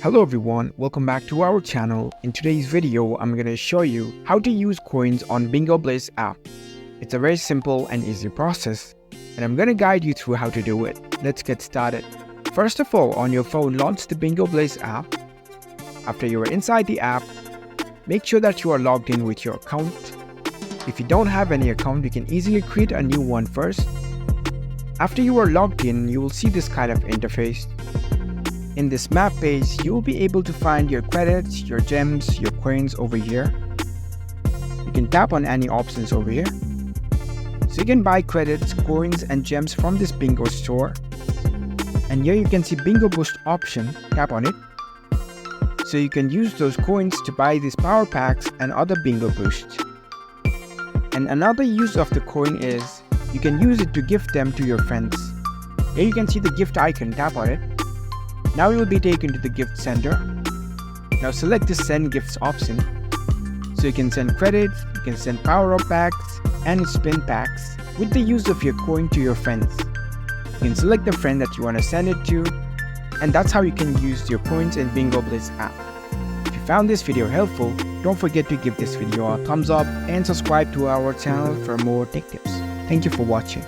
Hello everyone, welcome back to our channel. In today's video, I'm going to show you how to use coins on Bingo Blitz app. It's a very simple and easy process, and I'm going to guide you through how to do it. Let's get started. First of all, on your phone, launch the Bingo Blitz app. After you are inside the app, make sure that you are logged in with your account. If you don't have any account, you can easily create a new one first. After you are logged in, you will see this kind of interface. In this map page, you will be able to find your credits, your gems, your coins over here. You can tap on any options over here. So you can buy credits, coins and gems from this bingo store. And here you can see Bingo Boost option, tap on it. So you can use those coins to buy these power packs and other bingo boosts. And another use of the coin is, you can use it to gift them to your friends. Here you can see the gift icon, tap on it. Now you will be taken to the gift center. Now select the send gifts option. So you can send credits, you can send power-up packs and spin packs with the use of your coin to your friends. You can select the friend that you want to send it to, and that's how you can use your coins in Bingo Blitz app. If you found this video helpful, don't forget to give this video a thumbs up and subscribe to our channel for more tech tips. Thank you for watching.